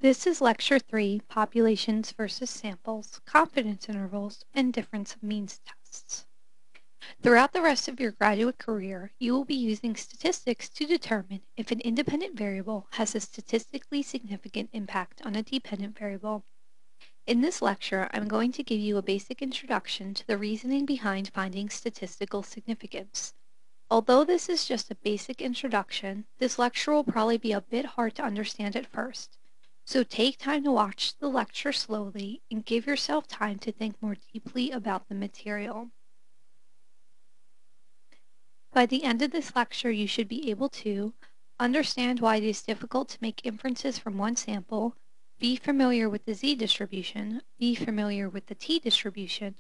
This is Lecture 3, Populations versus Samples, Confidence Intervals, and Difference of Means Tests. Throughout the rest of your graduate career, you will be using statistics to determine if an independent variable has a statistically significant impact on a dependent variable. In this lecture, I'm going to give you a basic introduction to the reasoning behind finding statistical significance. Although this is just a basic introduction, this lecture will probably be a bit hard to understand at first. So take time to watch the lecture slowly and give yourself time to think more deeply about the material. By the end of this lecture, you should be able to understand why it is difficult to make inferences from one sample, be familiar with the z distribution, be familiar with the t distribution,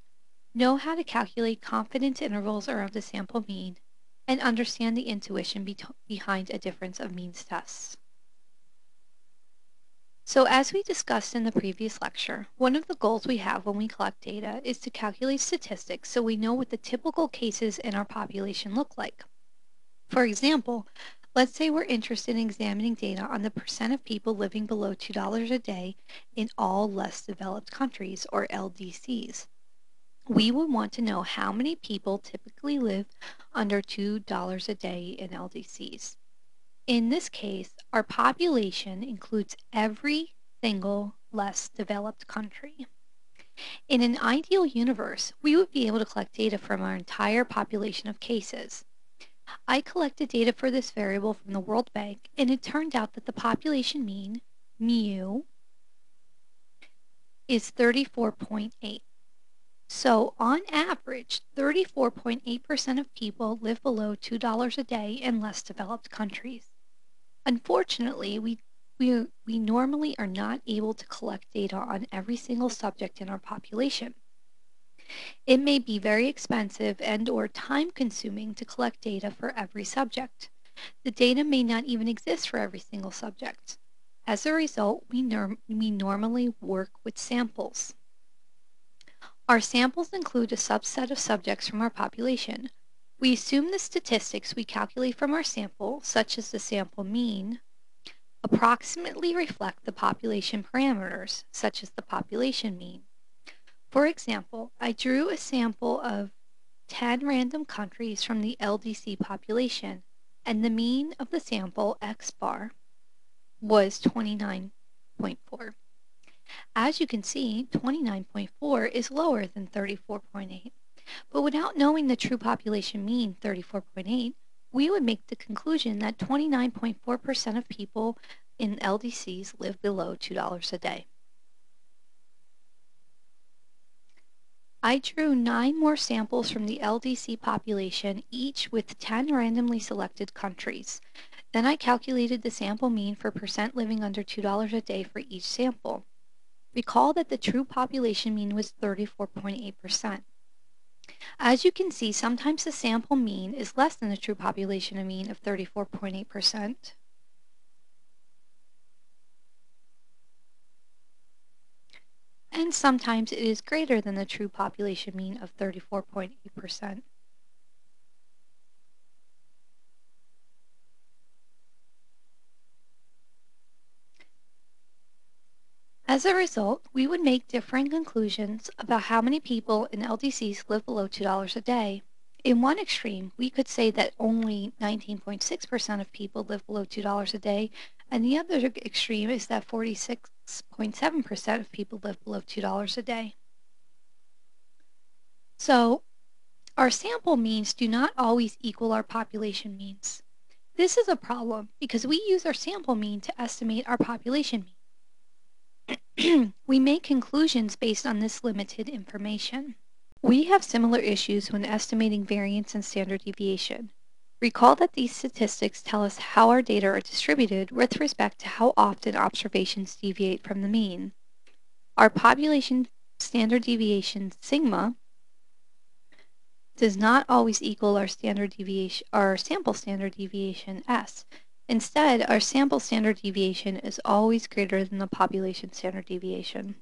know how to calculate confidence intervals around the sample mean, and understand the intuition behind a difference of means tests. So as we discussed in the previous lecture, one of the goals we have when we collect data is to calculate statistics so we know what the typical cases in our population look like. For example, let's say we're interested in examining data on the percent of people living below $2 a day in all less developed countries, or LDCs. We would want to know how many people typically live under $2 a day in LDCs. In this case, our population includes every single less developed country. In an ideal universe, we would be able to collect data from our entire population of cases. I collected data for this variable from the World Bank, and it turned out that the population mean, mu, is 34.8. So on average, 34.8% of people live below $2 a day in less developed countries. Unfortunately, we normally are not able to collect data on every single subject in our population. It may be very expensive and/or time-consuming to collect data for every subject. The data may not even exist for every single subject. As a result, we normally work with samples. Our samples include a subset of subjects from our population. We assume the statistics we calculate from our sample, such as the sample mean, approximately reflect the population parameters, such as the population mean. For example, I drew a sample of 10 random countries from the LDC population, and the mean of the sample, x bar, was 29.4. As you can see, 29.4 is lower than 34.8. But without knowing the true population mean, 34.8, we would make the conclusion that 29.4% of people in LDCs live below $2 a day. I drew 9 more samples from the LDC population, each with 10 randomly selected countries. Then I calculated the sample mean for percent living under $2 a day for each sample. Recall that the true population mean was 34.8%. As you can see, sometimes the sample mean is less than the true population mean of 34.8%. And sometimes it is greater than the true population mean of 34.8%. As a result, we would make differing conclusions about how many people in LDCs live below $2 a day. In one extreme, we could say that only 19.6% of people live below $2 a day, and the other extreme is that 46.7% of people live below $2 a day. So, our sample means do not always equal our population means. This is a problem because we use our sample mean to estimate our population mean. We make conclusions based on this limited information. We have similar issues when estimating variance and standard deviation. Recall that these statistics tell us how our data are distributed with respect to how often observations deviate from the mean. Our population standard deviation sigma does not always equal our sample standard deviation s. Instead, our sample standard deviation is always greater than the population standard deviation.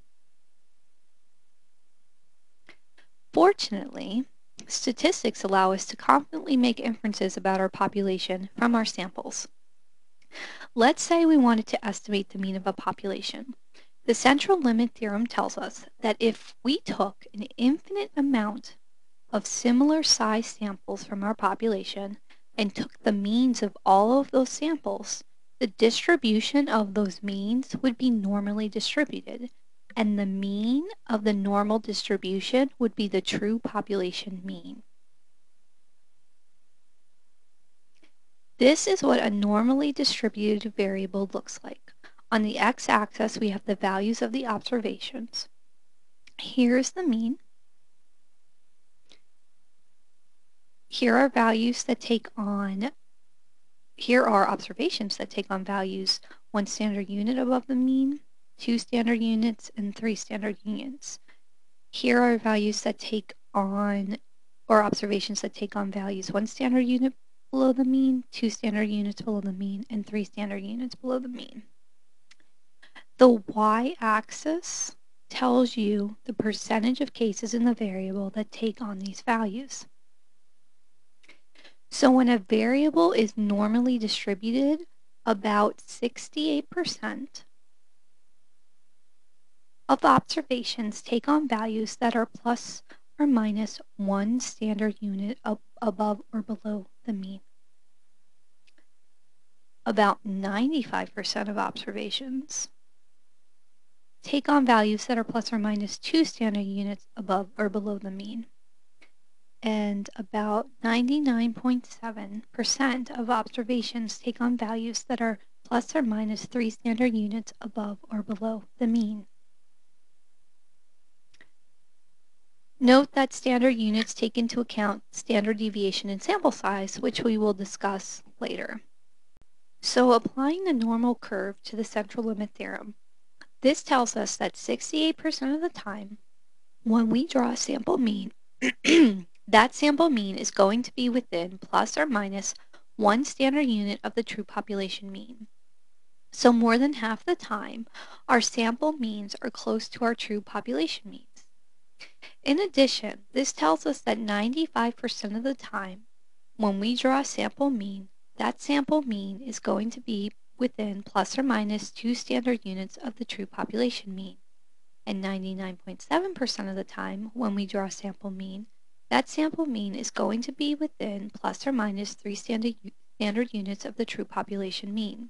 Fortunately, statistics allow us to confidently make inferences about our population from our samples. Let's say we wanted to estimate the mean of a population. The central limit theorem tells us that if we took an infinite amount of similar size samples from our population and took the means of all of those samples, the distribution of those means would be normally distributed, and the mean of the normal distribution would be the true population mean. This is what a normally distributed variable looks like. On the x-axis, we have the values of the observations. Here's the mean. Here are observations that take on values 1 standard unit above the mean, 2 standard units, and 3 standard units. Here are observations that take on values 1 standard unit below the mean, 2 standard units below the mean, and 3 standard units below the mean. The y-axis tells you the percentage of cases in the variable that take on these values. So when a variable is normally distributed, about 68% of observations take on values that are plus or minus 1 standard unit above or below the mean. About 95% of observations take on values that are plus or minus 2 standard units above or below the mean. And about 99.7% of observations take on values that are plus or minus 3 standard units above or below the mean. Note that standard units take into account standard deviation and sample size, which we will discuss later. So applying the normal curve to the central limit theorem, this tells us that 68% of the time, when we draw a sample mean, that sample mean is going to be within plus or minus 1 standard unit of the true population mean. So more than half the time, our sample means are close to our true population means. In addition, this tells us that 95% of the time, when we draw a sample mean, that sample mean is going to be within plus or minus 2 standard units of the true population mean. And 99.7% of the time, when we draw a sample mean, that sample mean is going to be within plus or minus 3 standard units of the true population mean.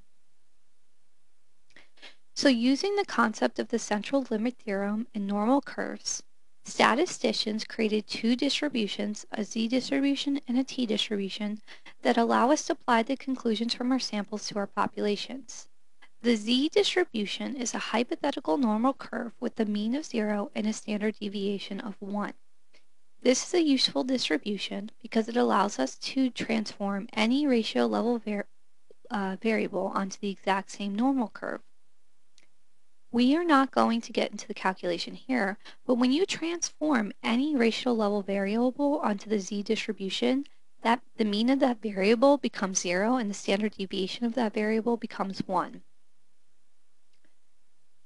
So using the concept of the central limit theorem and normal curves, statisticians created 2 distributions, a z-distribution and a t-distribution, that allow us to apply the conclusions from our samples to our populations. The z-distribution is a hypothetical normal curve with a mean of 0 and a standard deviation of 1. This is a useful distribution because it allows us to transform any ratio level variable onto the exact same normal curve. We are not going to get into the calculation here, but when you transform any ratio level variable onto the z-distribution, the mean of that variable becomes 0 and the standard deviation of that variable becomes 1.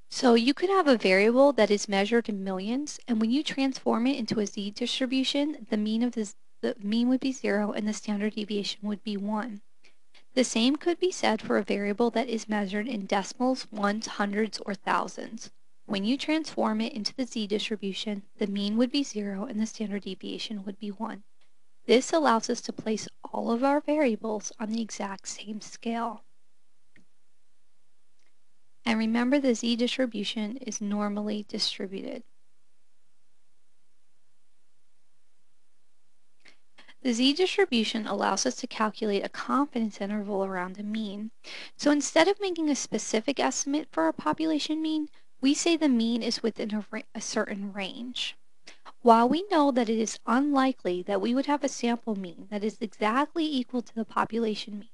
So you could have a variable that is measured in millions, and when you transform it into a z-distribution, the mean would be 0 and the standard deviation would be 1. The same could be said for a variable that is measured in decimals, ones, hundreds, or thousands. When you transform it into the z-distribution, the mean would be 0 and the standard deviation would be 1. This allows us to place all of our variables on the exact same scale. And remember, the z-distribution is normally distributed. The z-distribution allows us to calculate a confidence interval around a mean. So instead of making a specific estimate for our population mean, we say the mean is within a certain range. While we know that it is unlikely that we would have a sample mean that is exactly equal to the population mean,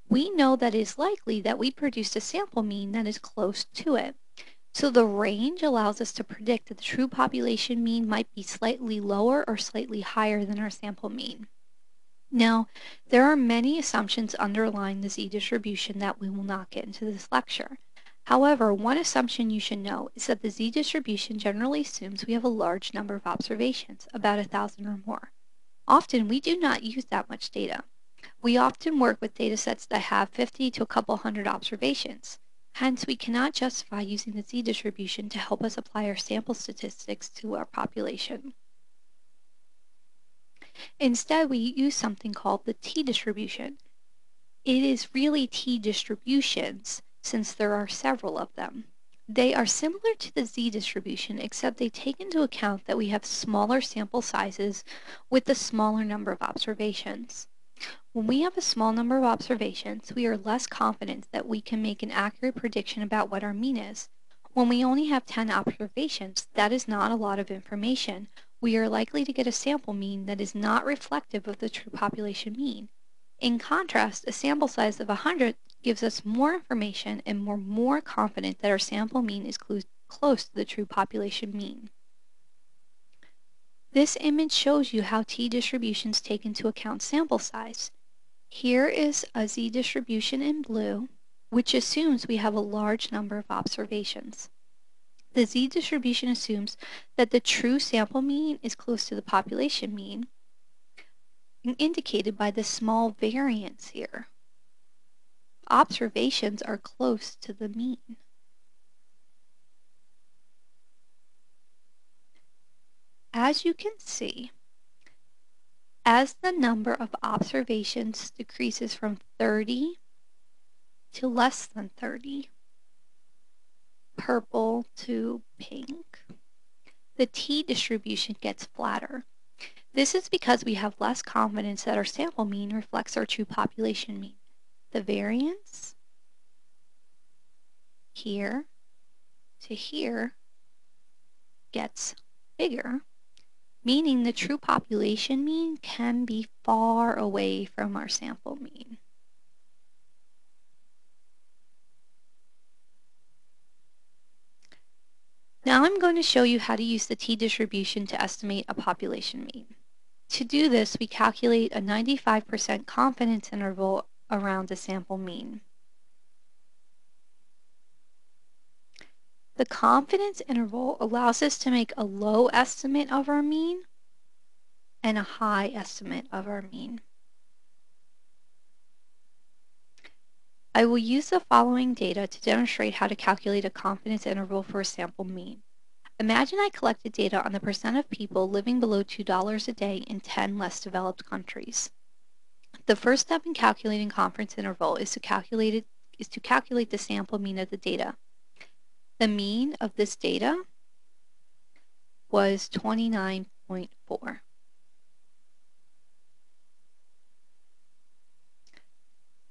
we know that it is likely that we produced a sample mean that is close to it. So the range allows us to predict that the true population mean might be slightly lower or slightly higher than our sample mean. Now, there are many assumptions underlying the z-distribution that we will not get into this lecture. However, one assumption you should know is that the z-distribution generally assumes we have a large number of observations, about 1,000 or more. Often, we do not use that much data. We often work with datasets that have 50 to a couple hundred observations. Hence, we cannot justify using the z-distribution to help us apply our sample statistics to our population. Instead, we use something called the t-distribution. It is really t-distributions since there are several of them. They are similar to the z-distribution, except they take into account that we have smaller sample sizes with a smaller number of observations. When we have a small number of observations, we are less confident that we can make an accurate prediction about what our mean is. When we only have 10 observations, that is not a lot of information. We are likely to get a sample mean that is not reflective of the true population mean. In contrast, a sample size of 100 gives us more information and we're more confident that our sample mean is close to the true population mean. This image shows you how t-distributions take into account sample size. Here is a z-distribution in blue, which assumes we have a large number of observations. The z-distribution assumes that the true sample mean is close to the population mean, indicated by the small variance here. Observations are close to the mean. As you can see, as the number of observations decreases from 30 to less than 30, purple to pink, the t-distribution gets flatter. This is because we have less confidence that our sample mean reflects our true population mean. The variance here to here gets bigger, meaning the true population mean can be far away from our sample mean. Now I'm going to show you how to use the t-distribution to estimate a population mean. To do this, we calculate a 95% confidence interval around a sample mean. The confidence interval allows us to make a low estimate of our mean and a high estimate of our mean. I will use the following data to demonstrate how to calculate a confidence interval for a sample mean. Imagine I collected data on the percent of people living below $2 a day in 10 less developed countries. The first step in calculating confidence interval is to calculate the sample mean of the data. The mean of this data was 29.4.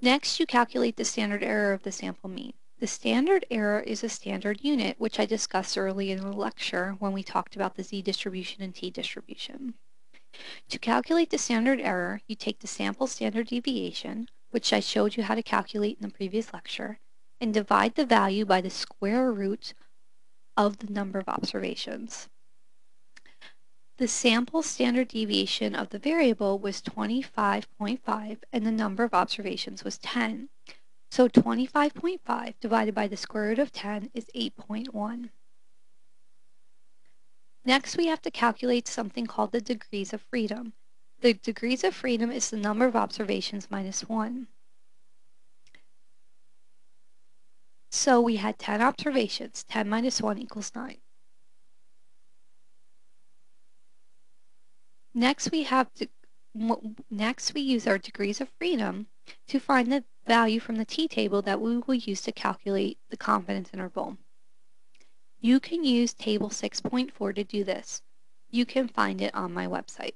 Next, you calculate the standard error of the sample mean. The standard error is a standard unit, which I discussed early in the lecture when we talked about the z-distribution and t-distribution. To calculate the standard error, you take the sample standard deviation, which I showed you how to calculate in the previous lecture, and divide the value by the square root of the number of observations. The sample standard deviation of the variable was 25.5 and the number of observations was 10. So 25.5 divided by the square root of 10 is 8.1. Next, we have to calculate something called the degrees of freedom. The degrees of freedom is the number of observations minus 1. So we had 10 observations. 10 minus 1 equals 9. Next, we use our degrees of freedom to find the value from the t-table that we will use to calculate the confidence interval. You can use table 6.4 to do this. You can find it on my website.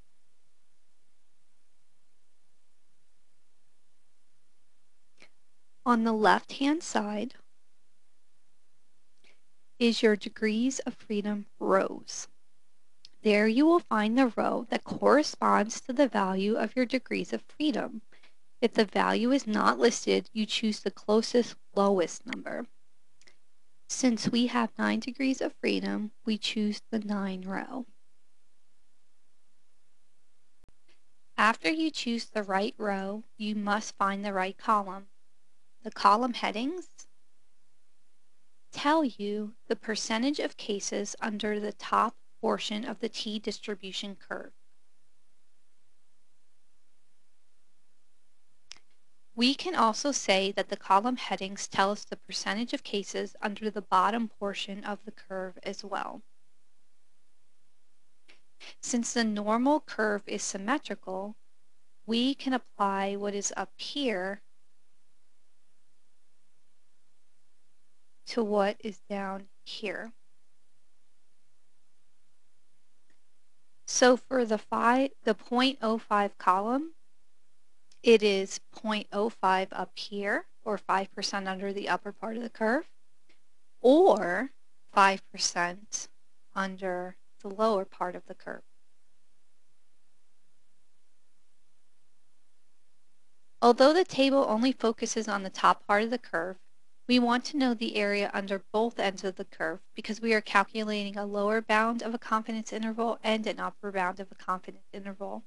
On the left-hand side is your degrees of freedom rows. There you will find the row that corresponds to the value of your degrees of freedom. If the value is not listed, you choose the closest lowest number. Since we have 9 degrees of freedom, we choose the 9 row. After you choose the right row, you must find the right column. The column headings tell you the percentage of cases under the top portion of the t-distribution curve. We can also say that the column headings tell us the percentage of cases under the bottom portion of the curve as well. Since the normal curve is symmetrical, we can apply what is up here to what is down here. So for the 0.05 column, it is 0.05 up here, or 5% under the upper part of the curve, or 5% under the lower part of the curve. Although the table only focuses on the top part of the curve, we want to know the area under both ends of the curve because we are calculating a lower bound of a confidence interval and an upper bound of a confidence interval.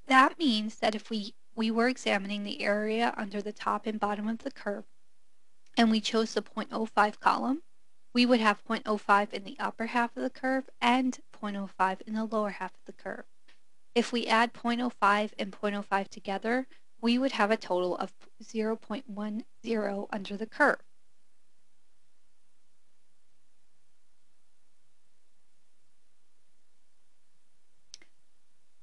That means that if we were examining the area under the top and bottom of the curve, and we chose the 0.05 column, we would have 0.05 in the upper half of the curve and 0.05 in the lower half of the curve. If we add 0.05 and 0.05 together, we would have a total of 0.10 under the curve.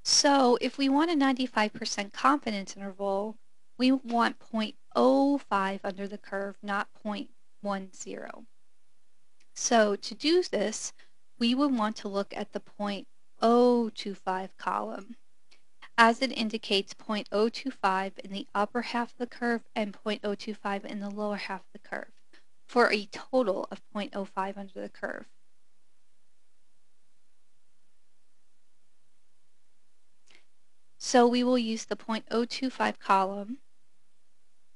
So if we want a 95% confidence interval, we want 0.05 under the curve, not 0.10. So to do this, we would want to look at the 0.025 column, as it indicates 0.025 in the upper half of the curve and 0.025 in the lower half of the curve, for a total of 0.05 under the curve. So we will use the 0.025 column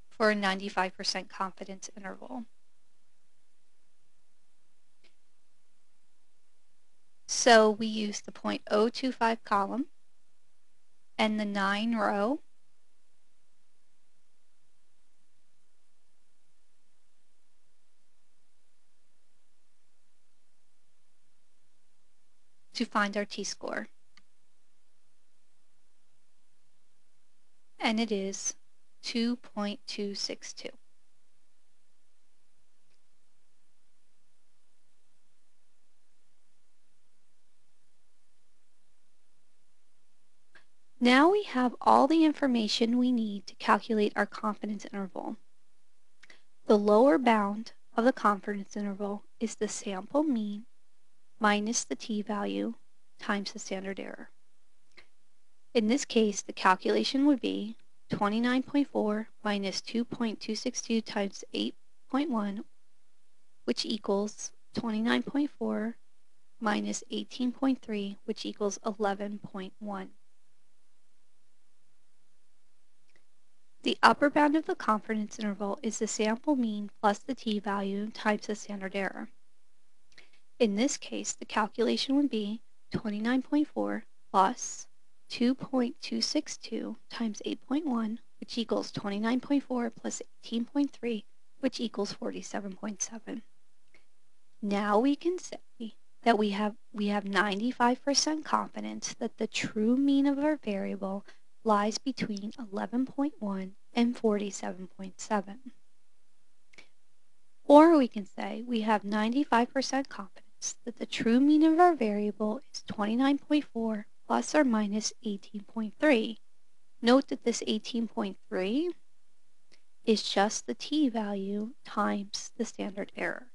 for a 95% confidence interval. So we use the 0.025 column and the 9 row to find our t-score. And it is 2.262. Now we have all the information we need to calculate our confidence interval. The lower bound of the confidence interval is the sample mean minus the t-value times the standard error. In this case, the calculation would be 29.4 minus 2.262 times 8.1, which equals 29.4 minus 18.3, which equals 11.1. The upper bound of the confidence interval is the sample mean plus the t-value times the standard error. In this case, the calculation would be 29.4 plus 2.262 times 8.1, which equals 29.4 plus 18.3, which equals 47.7. Now we can say that we have 95% confidence that the true mean of our variable lies between 11.1 and 47.7. Or we can say we have 95% confidence that the true mean of our variable is 29.4 plus or minus 18.3. Note that this 18.3 is just the t-value times the standard error.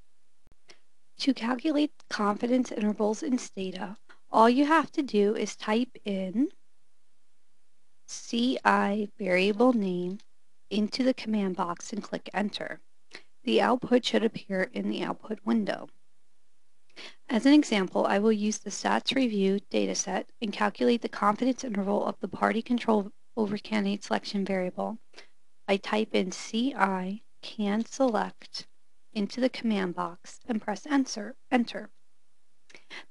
To calculate confidence intervals in Stata, all you have to do is type in CI variable name into the command box and click enter. The output should appear in the output window. As an example, I will use the stats review dataset and calculate the confidence interval of the party control over candidate selection variable. I type in CI can select into the command box and press enter.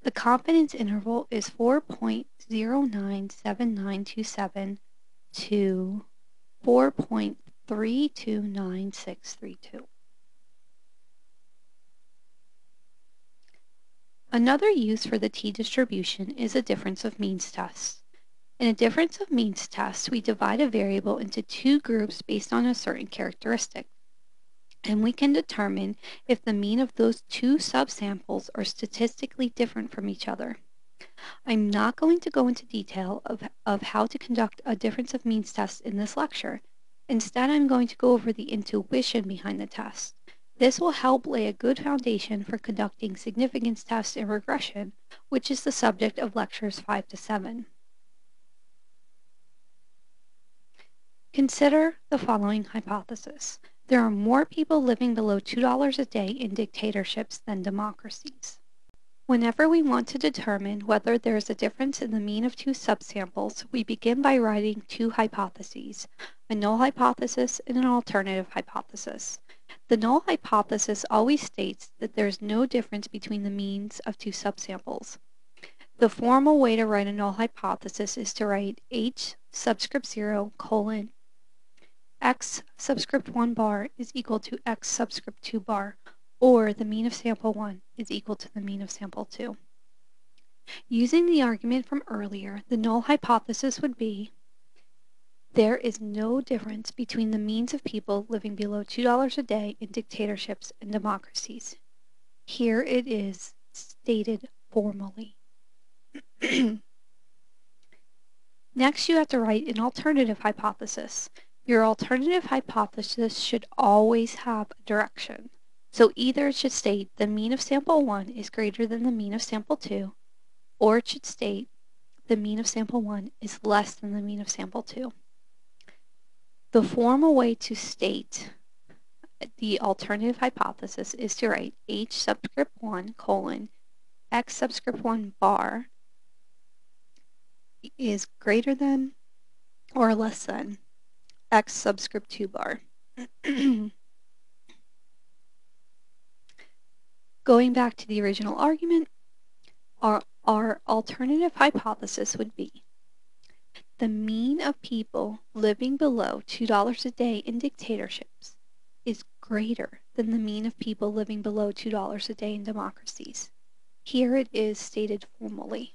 The confidence interval is 4.097927 to 4.329632. Another use for the t-distribution is a difference of means test. In a difference of means test, we divide a variable into two groups based on a certain characteristic, and we can determine if the mean of those two subsamples are statistically different from each other. I'm not going to go into detail of how to conduct a difference of means test in this lecture. Instead, I'm going to go over the intuition behind the test. This will help lay a good foundation for conducting significance tests in regression, which is the subject of lectures 5 to 7. Consider the following hypothesis. There are more people living below $2 a day in dictatorships than democracies. Whenever we want to determine whether there is a difference in the mean of two subsamples, we begin by writing two hypotheses, a null hypothesis and an alternative hypothesis. The null hypothesis always states that there is no difference between the means of two subsamples. The formal way to write a null hypothesis is to write H subscript 0 colon X subscript 1 bar is equal to X subscript 2 bar, or the mean of sample 1 is equal to the mean of sample 2. Using the argument from earlier, the null hypothesis would be there is no difference between the means of people living below $2 a day in dictatorships and democracies. Here it is stated formally. Next, you have to write an alternative hypothesis. Your alternative hypothesis should always have a direction. So either it should state the mean of sample 1 is greater than the mean of sample 2, or it should state the mean of sample 1 is less than the mean of sample 2. The formal way to state the alternative hypothesis is to write H subscript 1 colon X subscript 1 bar is greater than or less than X subscript 2 bar. Going back to the original argument, our alternative hypothesis would be the mean of people living below $2 a day in dictatorships is greater than the mean of people living below $2 a day in democracies. Here it is stated formally.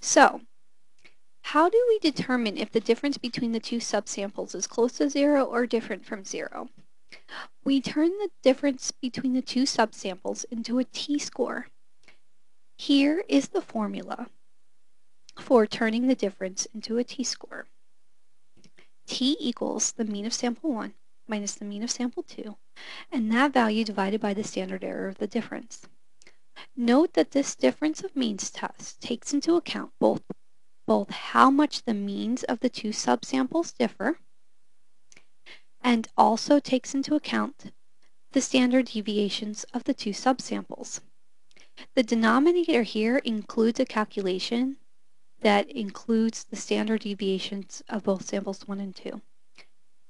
So, how do we determine if the difference between the two subsamples is close to 0 or different from 0? We turn the difference between the two subsamples into a t-score. Here is the formula for turning the difference into a t-score. T equals the mean of sample 1 minus the mean of sample 2, and that value divided by the standard error of the difference. Note that this difference of means test takes into account both how much the means of the two subsamples differ, and also takes into account the standard deviations of the two subsamples. The denominator here includes a calculation that includes the standard deviations of both samples 1 and 2.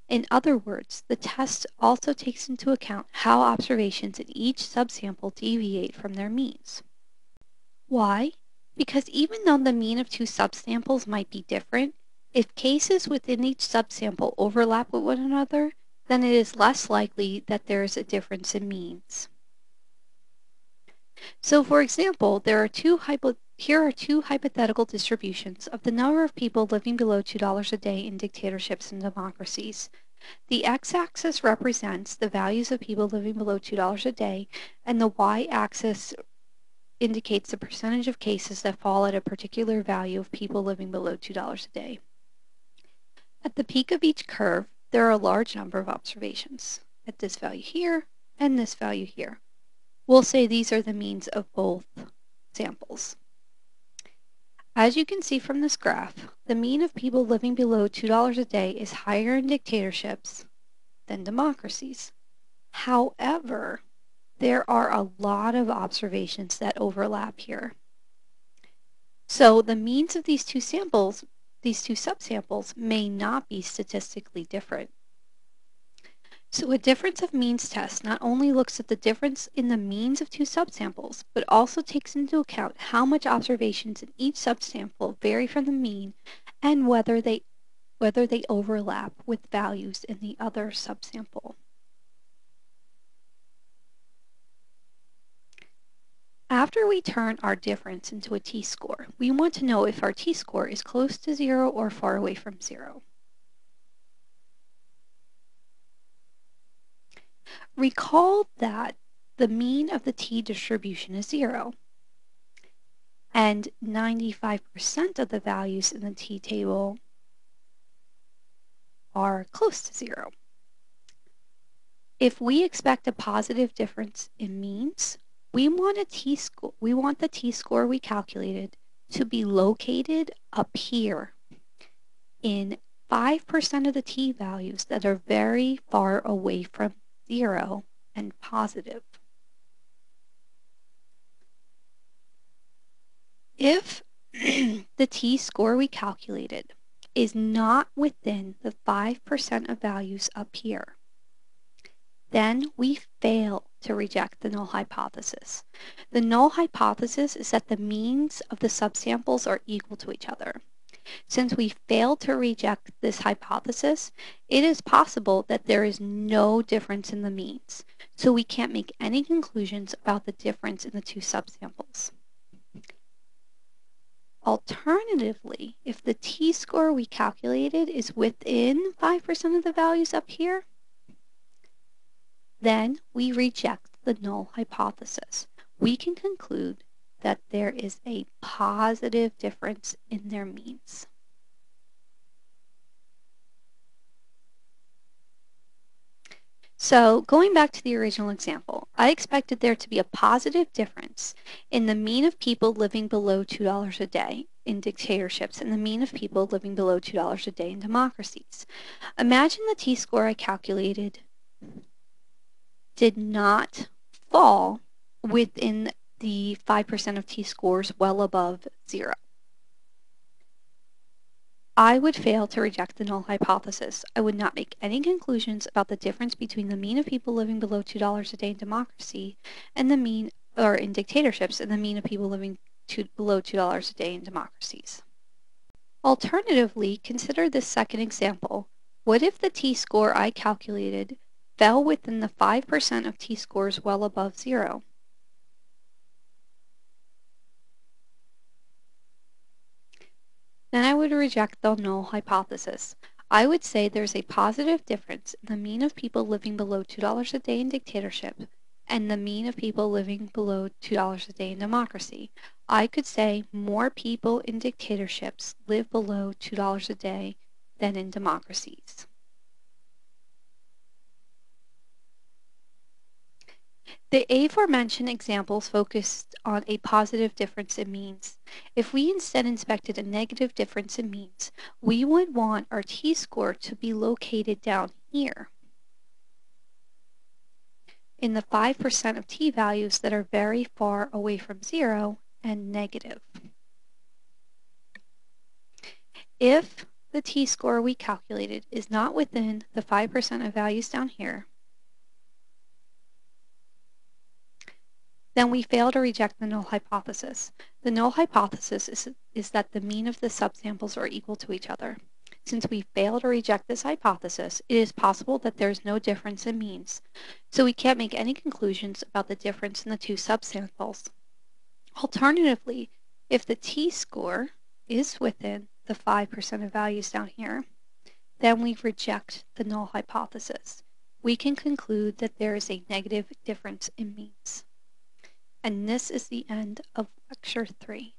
In other words, the test also takes into account how observations in each subsample deviate from their means. Why? Because even though the mean of two subsamples might be different, if cases within each subsample overlap with one another, then it is less likely that there is a difference in means. So for example, here are two hypothetical distributions of the number of people living below $2 a day in dictatorships and democracies. The x-axis represents the values of people living below $2 a day, and the y-axis indicates the percentage of cases that fall at a particular value of people living below $2 a day. At the peak of each curve, there are a large number of observations at this value here and this value here. We'll say these are the means of both samples. As you can see from this graph, the mean of people living below $2 a day is higher in dictatorships than democracies. However, there are a lot of observations that overlap here. So the means of these two subsamples may not be statistically different. So a difference of means test not only looks at the difference in the means of two subsamples, but also takes into account how much observations in each subsample vary from the mean and whether they overlap with values in the other subsample. After we turn our difference into a t-score, we want to know if our t-score is close to 0 or far away from 0. Recall that the mean of the t-distribution is 0, and 95% of the values in the t-table are close to 0. If we expect a positive difference in means, we want the t-score we calculated to be located up here in 5% of the t-values that are very far away from 0 and positive. If the t-score we calculated is not within the 5% of values up here, then we fail to reject the null hypothesis. The null hypothesis is that the means of the subsamples are equal to each other. Since we failed to reject this hypothesis, it is possible that there is no difference in the means, so we can't make any conclusions about the difference in the two subsamples. Alternatively, if the t-score we calculated is within 5% of the values up here, then we reject the null hypothesis. We can conclude that there is a positive difference in their means. So going back to the original example, I expected there to be a positive difference in the mean of people living below $2 a day in dictatorships and the mean of people living below $2 a day in democracies. Imagine the t-score I calculated did not fall within the 5% of t-scores well above 0. I would fail to reject the null hypothesis. I would not make any conclusions about the difference between the mean of people living below $2 a day in democracy and the mean, or in dictatorships, and the mean of people living below $2 a day in democracies. Alternatively, consider this second example. What if the t-score I calculated fell within the 5% of t-scores well above 0? Then I would reject the null hypothesis. I would say there's a positive difference in the mean of people living below $2 a day in dictatorship and the mean of people living below $2 a day in democracy. I could say more people in dictatorships live below $2 a day than in democracies. The aforementioned examples focused on a positive difference in means. If we instead inspected a negative difference in means, we would want our t-score to be located down here in the 5% of t-values that are very far away from 0 and negative. If the t-score we calculated is not within the 5% of values down here, then we fail to reject the null hypothesis. The null hypothesis is that the mean of the subsamples are equal to each other. Since we fail to reject this hypothesis, it is possible that there is no difference in means, so we can't make any conclusions about the difference in the two subsamples. Alternatively, if the t-score is within the 5% of values down here, then we reject the null hypothesis. We can conclude that there is a negative difference in means. And this is the end of Lecture 3.